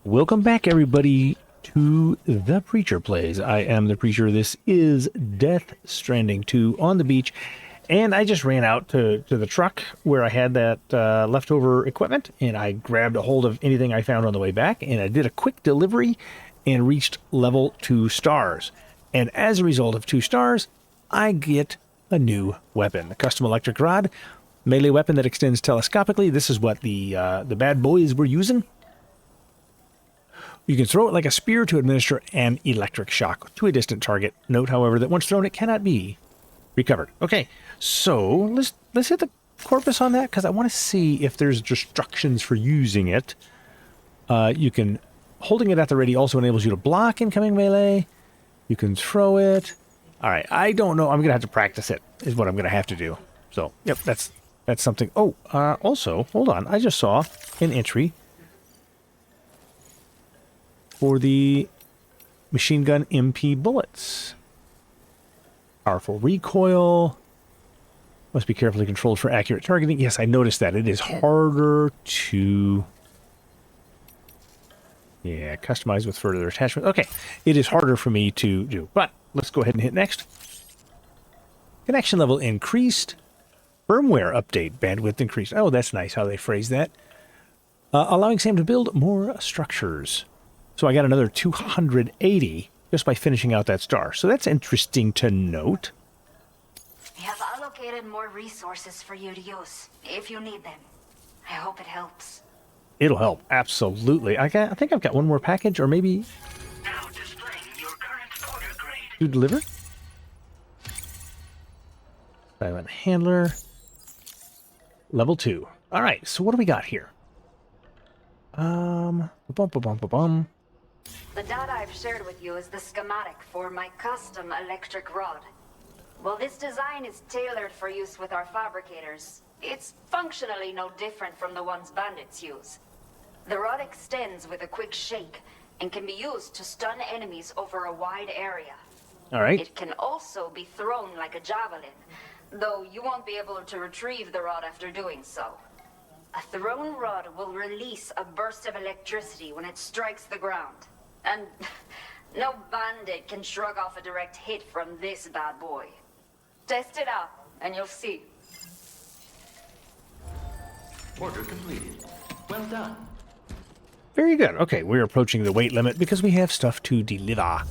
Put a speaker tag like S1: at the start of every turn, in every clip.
S1: Welcome back, everybody, to The Preacher Plays. I am The Preacher. This is Death Stranding 2 on the beach. And I just ran out to the truck where I had that leftover equipment, and I grabbed a hold of anything I found on the way back, and I did a quick delivery and reached level 2 stars. And as a result of 2 stars, I get a new weapon, a custom electric rod, melee weapon that extends telescopically. This is what the bad boys were using. You can throw it like a spear to administer an electric shock to a distant target. Note, however, that once thrown, it cannot be recovered. Okay, so let's hit the corpus on that, because I want to see if there's instructions for using it. Holding it at the ready also enables you to block incoming melee. You can throw it. All right, I don't know. I'm going to have to practice it, is what I'm going to have to do. So, yep, that's something. Oh, also, hold on. I just saw an entry for the machine gun MP bullets. Powerful recoil. Must be carefully controlled for accurate targeting. Yes, I noticed that. It is harder to... Yeah, customize with further attachment. Okay, it is harder for me to do. But let's go ahead and hit next. Connection level increased. Firmware update. Bandwidth increased. Oh, that's nice how they phrase that. Allowing Sam to build more structures. So I got another 280 just by finishing out that star. So that's interesting to note.
S2: We have allocated more resources for you to use, if you need them. I hope it helps.
S1: It'll help, absolutely. I think I've got one more package, or maybe...
S3: Now displaying your current order grade.
S1: To deliver? Silent handler. Level 2. All right, so what do we got here?
S2: The data I've shared with you is the schematic for my custom electric rod. While this design is tailored for use with our fabricators, it's functionally no different from the ones bandits use. The rod extends with a quick shake and can be used to stun enemies over a wide area.
S1: All right.
S2: It can also be thrown like a javelin, though you won't be able to retrieve the rod after doing so. A thrown rod will release a burst of electricity when it strikes the ground. And no bandit can shrug off a direct hit from this bad boy. Test it out, and you'll see.
S3: Order completed. Well done.
S1: Very good. Okay, we're approaching the weight limit because we have stuff to deliver.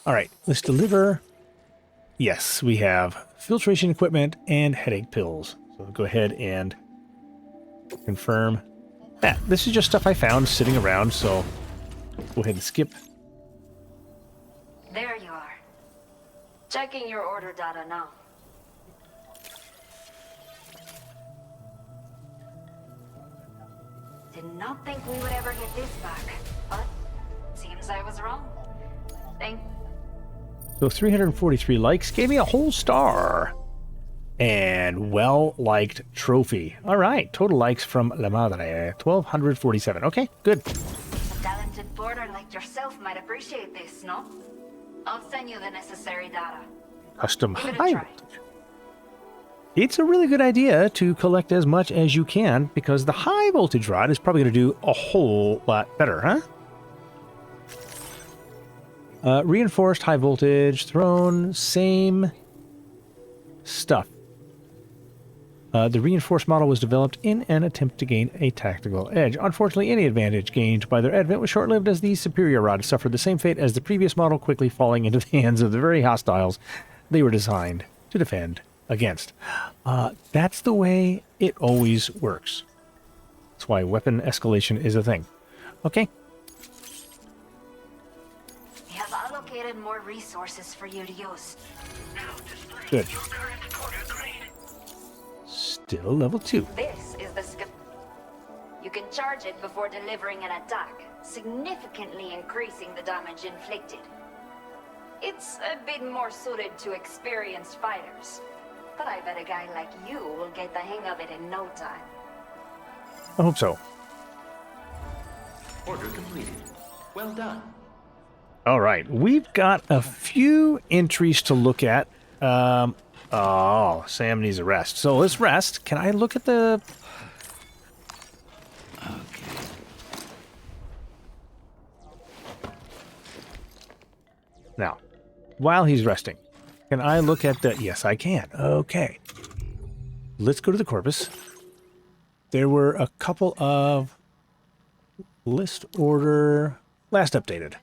S1: All right, let's deliver. Yes, we have filtration equipment and headache pills. So go ahead and confirm that. This is just stuff I found sitting around, so go ahead and skip.
S2: There you are. Checking your order data now. Did not think we would ever get this back, but seems I was wrong.
S1: So 343 likes gave me a whole star. And well-liked trophy. All right, total likes from La Madre, 1,247. Okay, good.
S2: A talented boarder like yourself might appreciate this, no? I'll send you the necessary data.
S1: Custom
S2: Give it a
S1: high
S2: try.
S1: voltage. It's a really good idea to collect as much as you can, because the high voltage rod is probably going to do a whole lot better, huh? Reinforced high voltage, thrown, same stuff. The reinforced model was developed in an attempt to gain a tactical edge. Unfortunately, any advantage gained by their advent was short-lived, as the superior rod suffered the same fate as the previous model, quickly falling into the hands of the very hostiles they were designed to defend against. That's the way it always works. That's why weapon escalation is a thing. Okay.
S2: We have allocated more resources for you to use.
S3: Now displaying
S1: Good.
S3: your current order grade.
S1: Still level 2.
S2: This is the You can charge it before delivering an attack, significantly increasing the damage inflicted. It's a bit more suited to experienced fighters, but I bet a guy like you will get the hang of it in no time.
S1: I hope so.
S3: Order completed. Well done.
S1: All right, we've got a few entries to look at. Oh, Sam needs a rest. So let's rest. Can I look at the... Now, while he's resting, can I look at the... Yes, I can. Okay. Let's go to the corpus. There were a couple of list order last updated.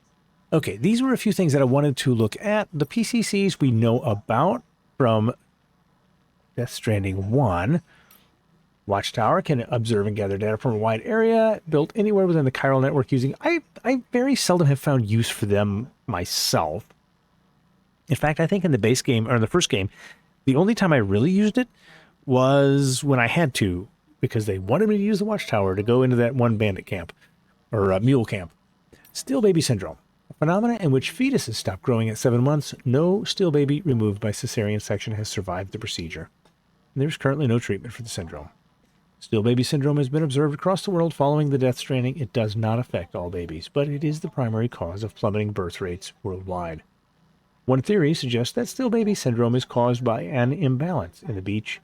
S1: Okay, these were a few things that I wanted to look at. The PCCs we know about from Death Stranding 1. Watchtower can observe and gather data from a wide area, built anywhere within the chiral network using... I very seldom have found use for them myself. In fact, I think in the base game, or in the first game, the only time I really used it was when I had to, because they wanted me to use the Watchtower to go into that one bandit camp, or mule camp. Still baby syndrome, a phenomenon in which fetuses stop growing at 7 months. No still baby removed by cesarean section has survived the procedure. And there's currently no treatment for the syndrome. Still baby syndrome has been observed across the world following the Death Stranding. It does not affect all babies, but it is the primary cause of plummeting birth rates worldwide. One theory suggests that still baby syndrome is caused by an imbalance in the beach,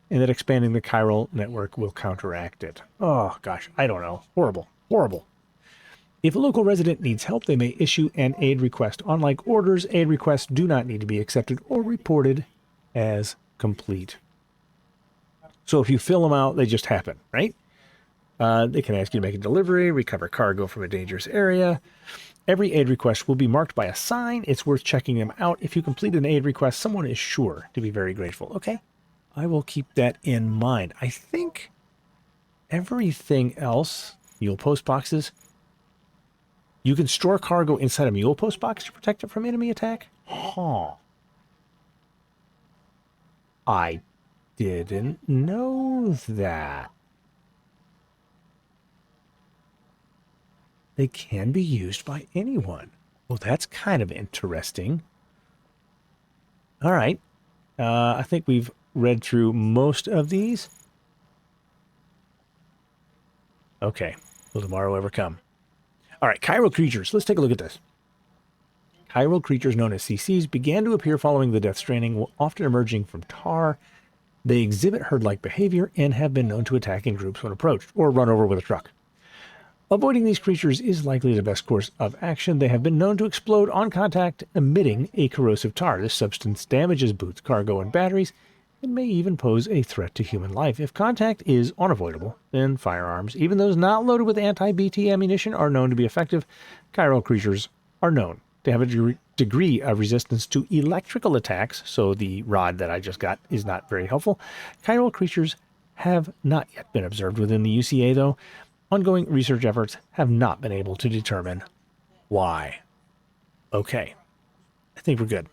S1: and that expanding the chiral network will counteract it. Oh, gosh, I don't know. Horrible. Horrible. If a local resident needs help, they may issue an aid request. Unlike orders, aid requests do not need to be accepted or reported as complete. So if you fill them out, they just happen, right? They can ask you to make a delivery, recover cargo from a dangerous area. Every aid request will be marked by a sign. It's worth checking them out. If you complete an aid request, someone is sure to be very grateful. Okay, I will keep that in mind. I think everything else, mule post boxes, you can store cargo inside a mule post box to protect it from enemy attack? Huh. I didn't know that. They can be used by anyone. Well, that's kind of interesting. All right. I think we've read through most of these. Okay. Will tomorrow ever come? All right. Chiral creatures. Let's take a look at this. Chiral creatures known as CCs began to appear following the Death Stranding, often emerging from tar. They exhibit herd-like behavior and have been known to attack in groups when approached or run over with a truck. Avoiding these creatures is likely the best course of action. They have been known to explode on contact, emitting a corrosive tar. This substance damages boots, cargo, and batteries, and may even pose a threat to human life. If contact is unavoidable, then firearms, even those not loaded with anti-BT ammunition, are known to be effective. Chiral creatures are known to have a degree of resistance to electrical attacks, so the rod that I just got is not very helpful. Chiral creatures have not yet been observed within the UCA, though. Ongoing research efforts have not been able to determine why. Okay, I think we're good.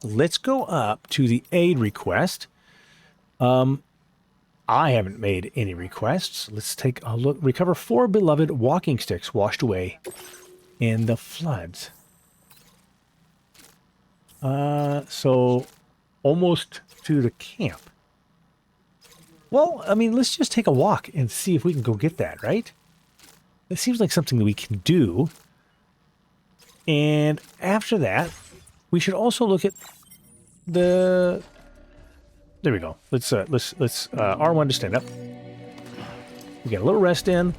S1: Let's go up to the aid request. I haven't made any requests. Let's take a look. Recover 4 beloved walking sticks washed away in the floods. So almost to the camp. Well, I mean, let's just take a walk and see if we can go get that, right? It seems like something that we can do. And after that, we should also look at the... There we go. Let's R1 to stand up. We get a little rest in.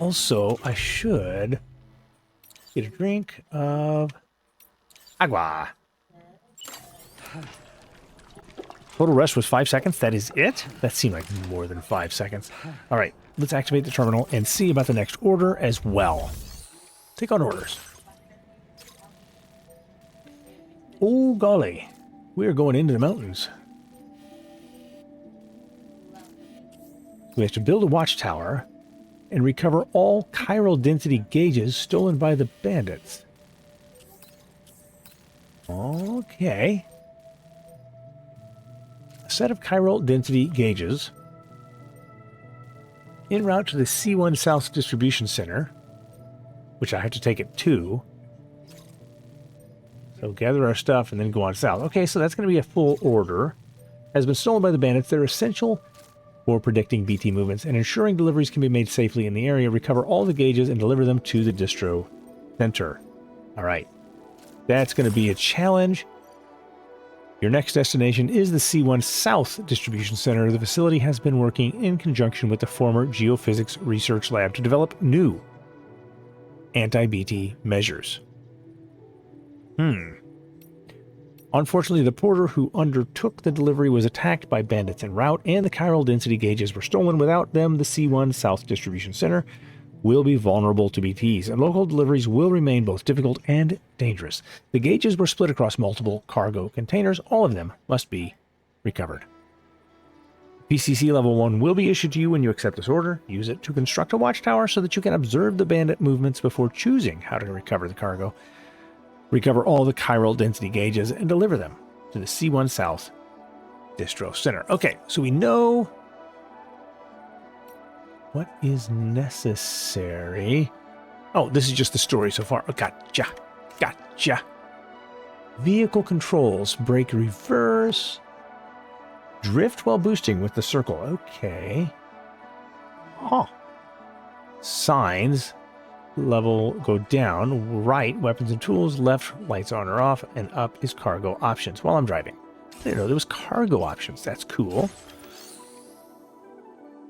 S1: Also, I should get a drink of agua. Total rest was 5 seconds. That is it? That seemed like more than 5 seconds. All right, let's activate the terminal and see about the next order as well. Take on orders. Oh, golly. We are going into the mountains. We have to build a watchtower and recover all chiral density gauges stolen by the bandits. Okay. A set of chiral density gauges en route to the C1 South Distribution Center, which I have to take it to. So gather our stuff and then go on south. Okay, so that's going to be a full order. Has been stolen by the bandits. They're essential for predicting BT movements and ensuring deliveries can be made safely in the area. Recover all the gauges and deliver them to the distro center. All right. That's going to be a challenge. Your next destination is the C1 South Distribution Center. The facility has been working in conjunction with the former Geophysics Research Lab to develop new anti-BT measures. Unfortunately, the porter who undertook the delivery was attacked by bandits en route, and the chiral density gauges were stolen. Without them, the C1 South Distribution Center will be vulnerable to BTs, and local deliveries will remain both difficult and dangerous. The gauges were split across multiple cargo containers. All of them must be recovered. PCC Level 1 will be issued to you when you accept this order. Use it to construct a watchtower so that you can observe the bandit movements before choosing how to recover the cargo. Recover all the chiral density gauges and deliver them to the C1 South Distro Center. Okay, so we know what is necessary. Oh, this is just the story so far. Oh, gotcha. Gotcha. Vehicle controls. Brake reverse. Drift while boosting with the circle. Okay. Huh. Signs. Level go down. Right, weapons and tools. Left, lights on or off. And up is cargo options while I'm driving. I didn't know there was cargo options. That's cool.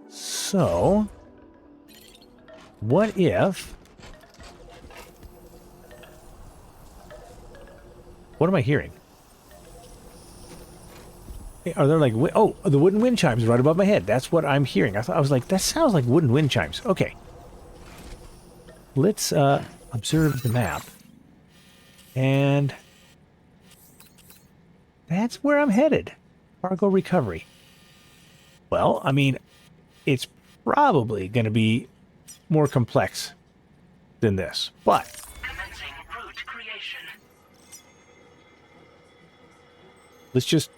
S1: So, what if... What am I hearing? Are there like... Oh, the wooden wind chimes right above my head. That's what I'm hearing. I was like, that sounds like wooden wind chimes. Okay. Let's observe the map. And that's where I'm headed. Cargo recovery. Well, I mean, it's probably going to be more complex than this. But
S3: Commencing route creation.
S1: let's just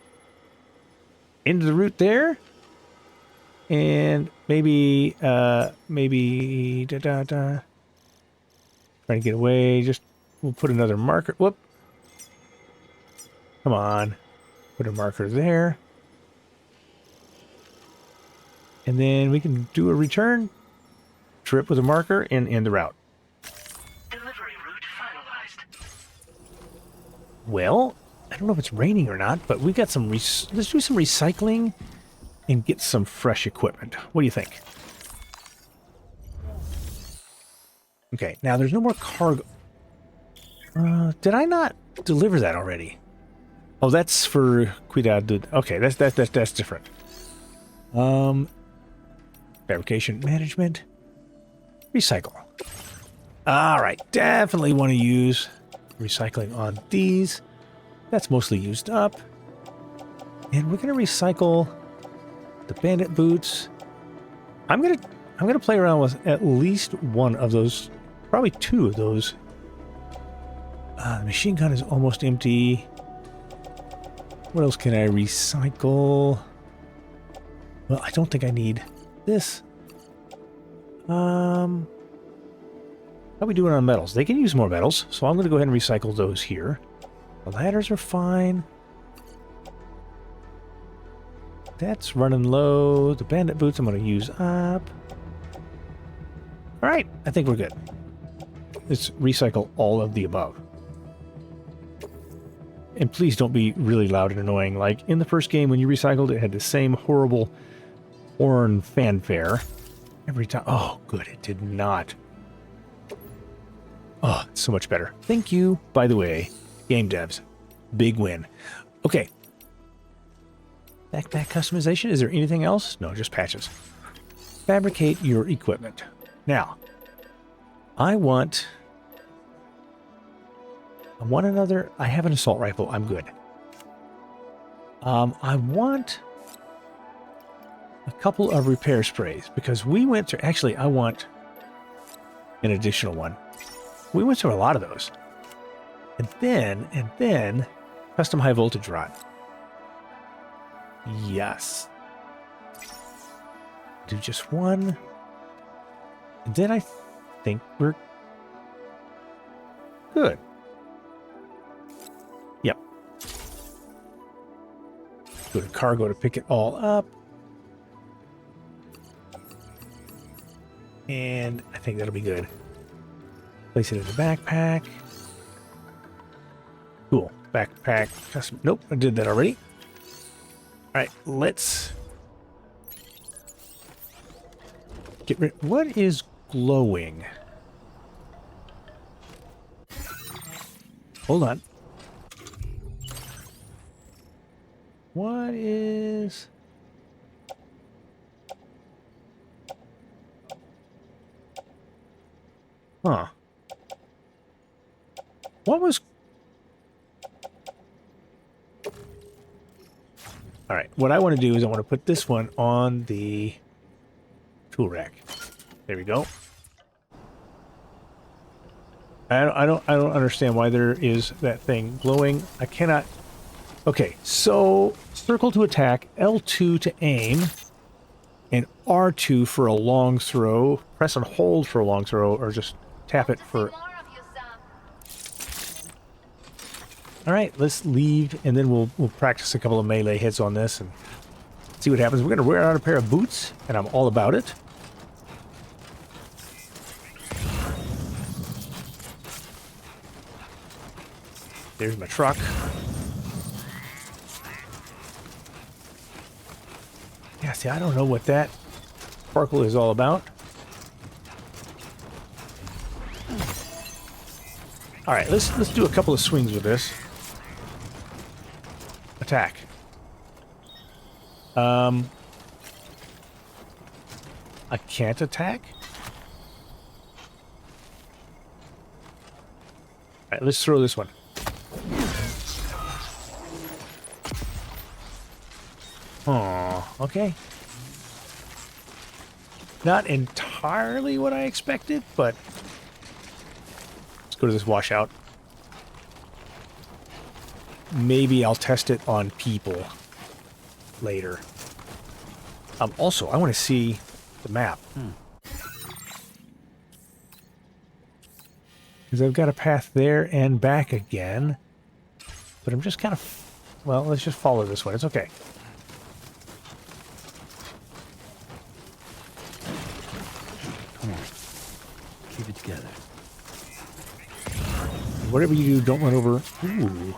S1: into the route there. And maybe trying to get away. Just we'll put another marker. Whoop. Come on. Put a marker there. And then we can do a return trip with a marker and end the route.
S3: Delivery route finalized.
S1: Well, I don't know if it's raining or not, but we got some... let's do some recycling and get some fresh equipment. What do you think? Okay, now there's no more cargo. Did I not deliver that already? Oh, that's for Cuidado. Okay, that's different. Fabrication management. Recycle. All right, definitely want to use recycling on these. That's mostly used up. And we're going to recycle the bandit boots. I'm going to play around with at least one of those, probably two of those. The machine gun is almost empty. What else can I recycle? Well, I don't think I need this. How are we doing on metals? They can use more metals, so I'm going to go ahead and recycle those here. The ladders are fine. That's running low. The bandit boots I'm going to use up. All right, I think we're good. Let's recycle all of the above. And please don't be really loud and annoying. Like in the first game when you recycled, it had the same horrible horn fanfare every time. Oh, good. It did not. Oh, it's so much better. Thank you, by the way, game devs. Big win. Okay. Backpack customization. Is there anything else? No, just patches. Fabricate your equipment. Now, I want another... I have an assault rifle. I'm good. I want a couple of repair sprays because we went through... Actually, I want an additional one. We went through a lot of those. And then custom high voltage rod. Yes. Do just one. And then I think we're good. Yep. Go to cargo to pick it all up. And I think that'll be good. Place it in the backpack. Cool. Backpack. Custom. Nope, I did that already. All right, let's get rid. What is glowing? Hold on. What is... Huh. What was... All right, what I want to do is I want to put this one on the tool rack. There we go. I don't understand why there is that thing glowing. I cannot... Okay, so circle to attack, L2 to aim, and R2 for a long throw. Press and hold for a long throw, or just tap it for... All right, let's leave, and then we'll practice a couple of melee hits on this and see what happens. We're going to wear out a pair of boots, and I'm all about it. There's my truck. Yeah, see, I don't know what that sparkle is all about. All right, let's do a couple of swings with this. Attack. I can't attack? All right, let's throw this one. Oh, okay. Not entirely what I expected, but let's go to this washout. Maybe I'll test it on people later. Also, I want to see the map. Because I've got a path there and back again. But I'm just kind of... Well, let's just follow this one. It's okay.
S4: Come on. Keep it together.
S1: Whatever you do, don't run over... Ooh.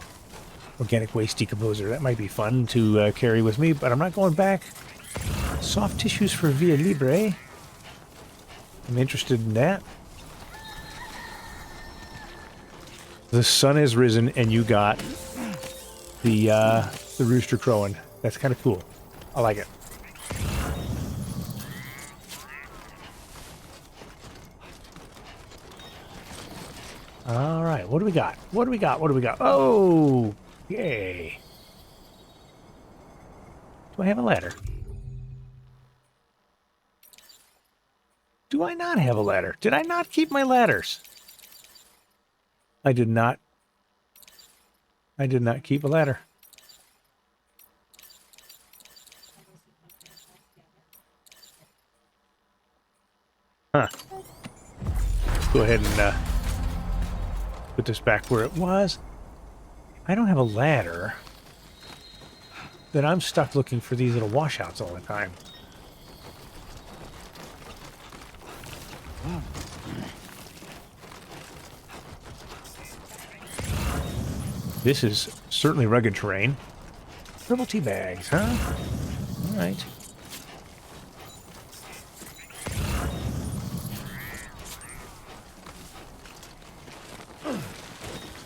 S1: Organic waste decomposer. That might be fun to carry with me, but I'm not going back. Soft tissues for via Libre. I'm interested in that. The sun has risen and you got the rooster crowing. That's kind of cool. I like it. All right, what do we got? What do we got? What do we got? Oh, yay. Do I have a ladder? Do I not have a ladder? Did I not keep my ladders? I did not. I did not keep a ladder. Huh. Let's go ahead and put this back where it was. I don't have a ladder. Then I'm stuck looking for these little washouts all the time. This is certainly rugged terrain. Purple tea bags, huh? All right.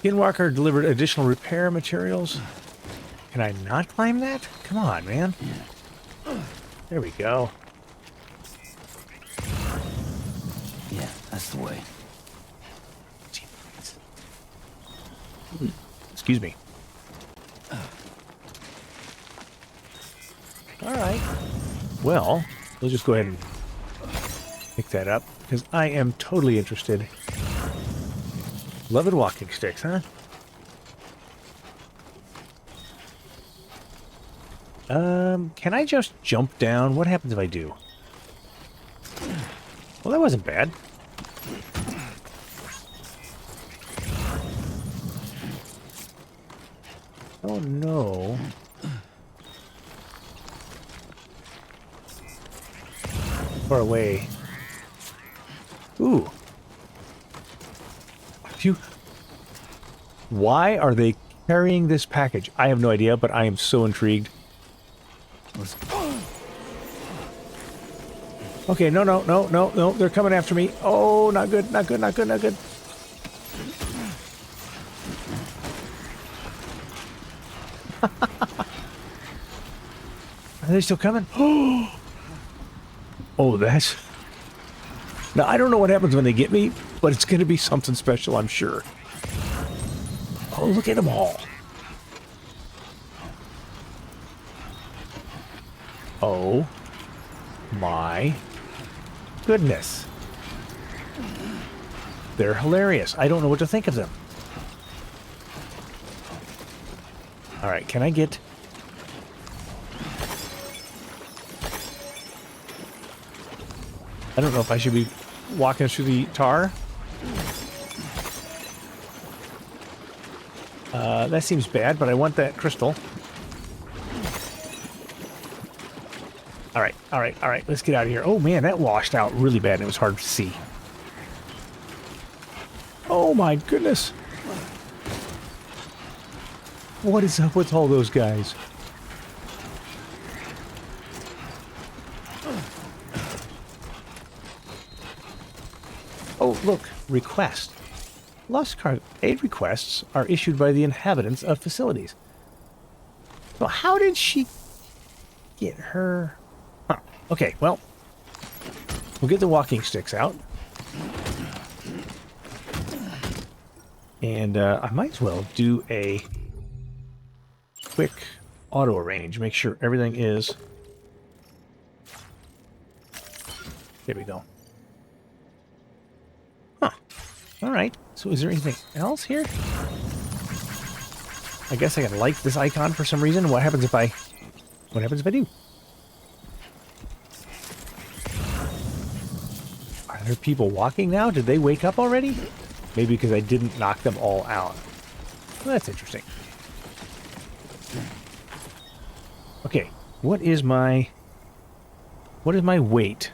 S1: Skinwalker delivered additional repair materials. Can I not climb that? Come on, man. There we go.
S4: Yeah, that's the way.
S1: Excuse me. All right. Well, we'll just go ahead and pick that up because I am totally interested. Beloved walking sticks, huh? Can I just jump down? What happens if I do? Well, that wasn't bad. Oh no. Far away. Ooh. Phew. Why are they carrying this package? I have no idea, but I am so intrigued. Okay, no. They're coming after me. Oh, not good, not good, not good, not good. Are they still coming? Oh, that's... Now, I don't know what happens when they get me, but it's going to be something special, I'm sure. Oh, look at them all. Oh my goodness. They're hilarious. I don't know what to think of them. All right, can I get... I don't know if I should be walking through the tar. That seems bad, but I want that crystal. All right, all right, all right. Let's get out of here. Oh, man, that washed out really bad, and it was hard to see. Oh, my goodness. What is up with all those guys? Oh, look. Request. Lost cargo aid requests are issued by the inhabitants of facilities. Well, how did she get her... Huh. Okay, well, we'll get the walking sticks out. And I might as well do a quick auto arrange. Make sure everything is... There we go. Huh. All right. So is there anything else here? I guess I can like this icon for some reason. What happens if I... What happens if I do? Are there people walking now? Did they wake up already? Maybe because I didn't knock them all out. Well, that's interesting. Okay, what is my weight?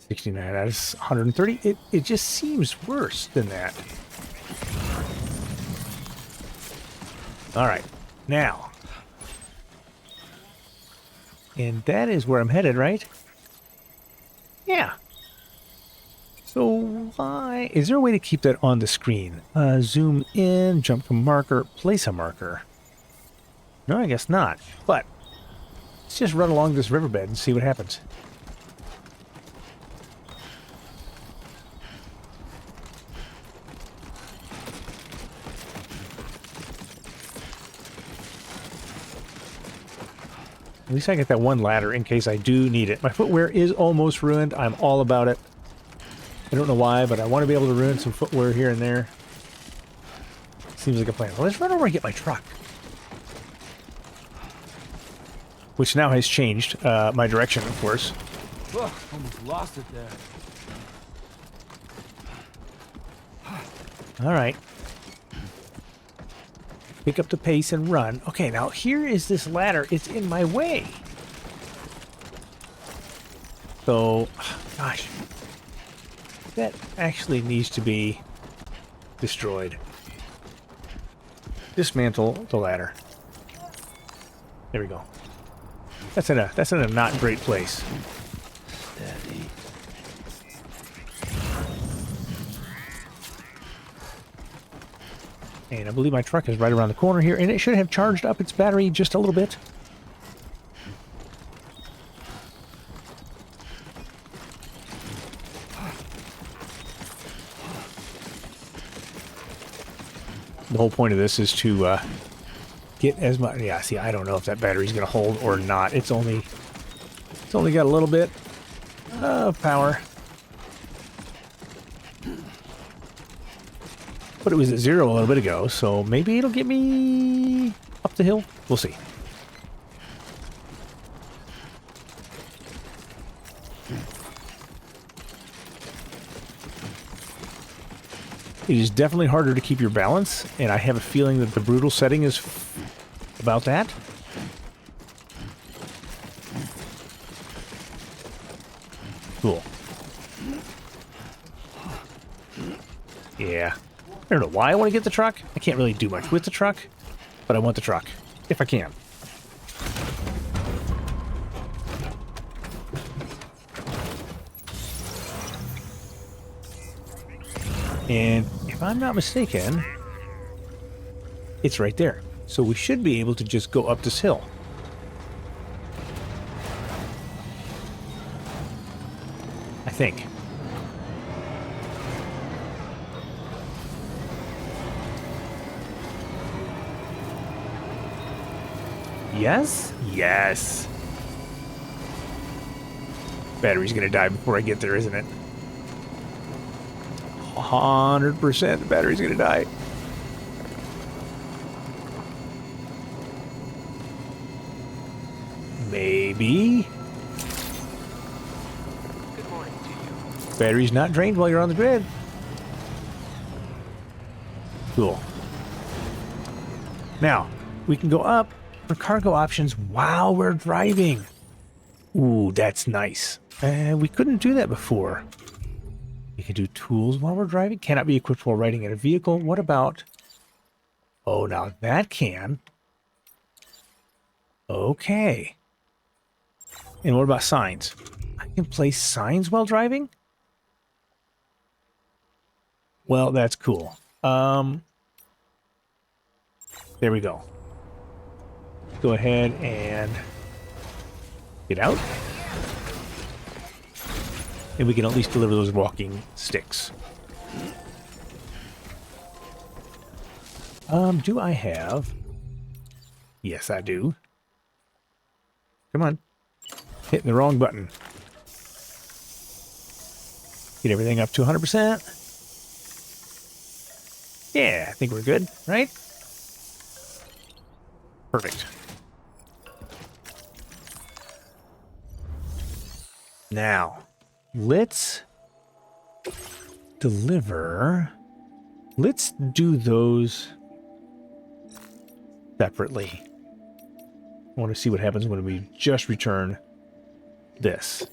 S1: 69 out of 130. It just seems worse than that. All right, now. And that is where I'm headed, right? Yeah. So why... Is there a way to keep that on the screen? Zoom in, jump to marker, place a marker. No, I guess not. But let's just run along this riverbed and see what happens. At least I get that one ladder in case I do need it. My footwear is almost ruined. I'm all about it. I don't know why, but I want to be able to ruin some footwear here and there. Seems like a plan. Well, let's run over and get my truck. Which now has changed my direction, of course.
S4: Ugh, almost lost it there.
S1: All right. Pick up the pace and run. Okay, now here is this ladder. It's in my way. So, gosh. That actually needs to be destroyed. Dismantle the ladder. There we go. That's in a not great place.
S4: Steady.
S1: And I believe my truck is right around the corner here, and it should have charged up its battery just a little bit. The whole point of this is to get as much... Yeah, see, I don't know if that battery's going to hold or not. It's only got a little bit of power. But it was at 0 a little bit ago, so maybe it'll get me up the hill. We'll see. It is definitely harder to keep your balance, and I have a feeling that the brutal setting is about that. Cool. Yeah. I don't know why I want to get the truck. I can't really do much with the truck, but I want the truck, if I can. And if I'm not mistaken, it's right there. So we should be able to just go up this hill. I think. Yes? Yes. Battery's gonna die before I get there, isn't it? 100% the battery's gonna die. Maybe.
S4: Good morning to you.
S1: Battery's not drained while you're on the grid. Cool. Now, we can go up for cargo options while we're driving. Ooh, that's nice. We couldn't do that before. We can do tools while we're driving. Cannot be equipped while riding in a vehicle. What about... Oh, now that can. Okay. And what about signs? I can place signs while driving? Well, that's cool. There we go. Go ahead and get out. And we can at least deliver those walking sticks. Do I have... Yes, I do. Come on. Hitting the wrong button. Get everything up to 100%. Yeah, I think we're good, right? Perfect. Now, let's deliver. Let's do those separately. I want to see what happens when we just return this.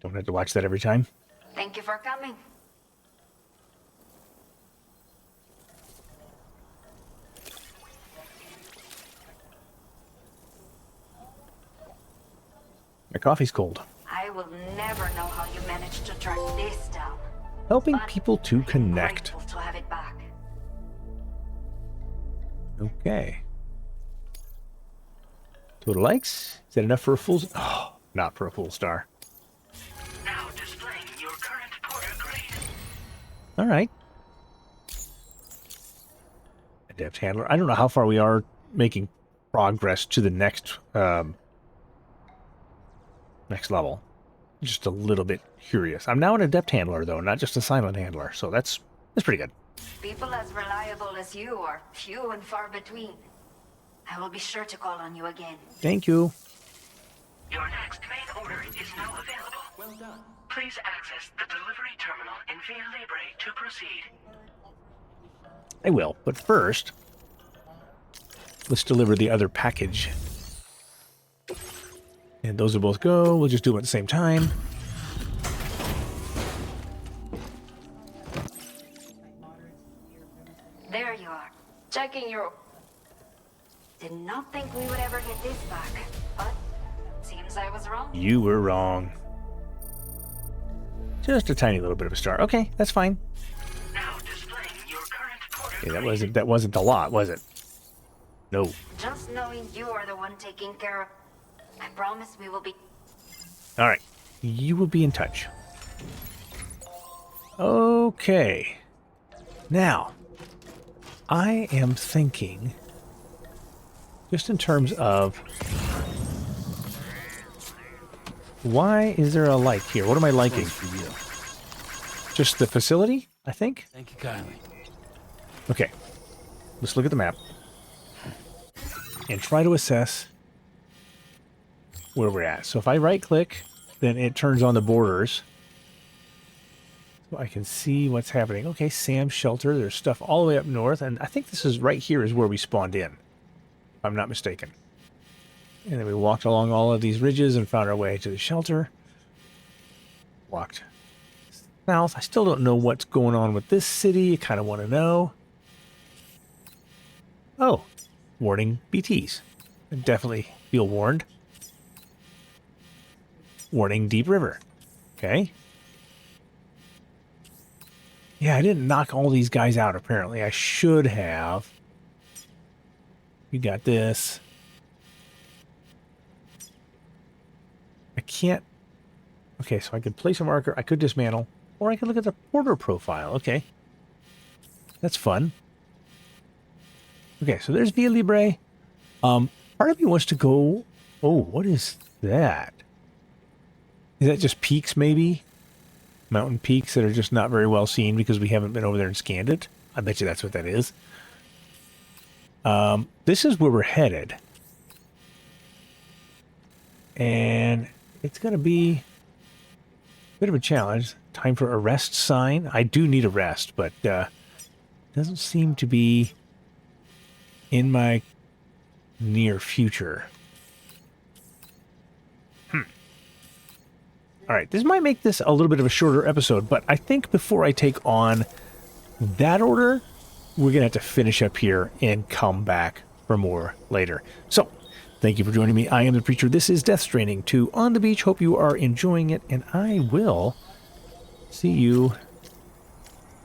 S1: Don't have to watch that every time.
S2: Thank you for coming.
S1: My coffee's cold.
S2: I will never know how you managed to track this down.
S1: Helping
S2: But
S1: people to
S2: I'm
S1: connect.
S2: grateful to have it back.
S1: Okay. Total likes. Is that enough for a full... Oh, not for a full star.
S3: Now displaying your current porter grade.
S1: All right. Adept handler. I don't know how far we are making progress to the next next level. Just a little bit curious. I'm now an adept handler, though, not just a silent handler. So that's pretty good.
S2: People as reliable as you are few and far between. I will be sure to call on you again.
S1: Thank you.
S3: Your next main order is now available.
S4: Well done.
S3: Please access the delivery terminal in via Libre to proceed.
S1: I will. But first, let's deliver the other package. And those will both go. We'll just do them at the same time.
S2: There you are. Checking your... Did not think we would ever get this back. But seems I was wrong.
S1: You were wrong. Just a tiny little bit of a star. Okay, that's fine.
S3: Now displaying your current porter
S1: Okay,
S3: grade.
S1: that wasn't a lot, was it? No.
S2: Just knowing you are the one taking care of... I promise we will be...
S1: All right. You will be in touch. Okay. Now, I am thinking, just in terms of, why is there a like here? What am I liking?
S4: Thanks for you.
S1: Just the facility, I think?
S4: Thank you kindly.
S1: Okay. Let's look at the map and try to assess where we're at. So if I right click, then it turns on the borders. So I can see what's happening. Okay, Sam's shelter. There's stuff all the way up north. And I think this is right here is where we spawned in, if I'm not mistaken. And then we walked along all of these ridges and found our way to the shelter. Walked south. I still don't know what's going on with this city. I kind of want to know. Oh, warning BTs. I definitely feel warned. Warning Deep River. Okay. Yeah, I didn't knock all these guys out, apparently. I should have. We got this. I can't... Okay, so I could place a marker, I could dismantle, or I could look at the porter profile. Okay. That's fun. Okay, so there's Via Libre. Part of me wants to go... Oh, what is that? Is that just peaks, maybe? Mountain peaks that are just not very well seen because we haven't been over there and scanned it? I bet you that's what that is. This is where we're headed. And it's going to be a bit of a challenge. Time for a rest sign. I do need a rest, but doesn't seem to be in my near future. All right, this might make this a little bit of a shorter episode, but I think before I take on that order, we're going to have to finish up here and come back for more later. So, thank you for joining me. I am the Preacher. This is Death Stranding 2 on the beach. Hope you are enjoying it, and I will see you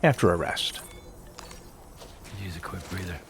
S1: after a rest.
S5: Use a quick breather.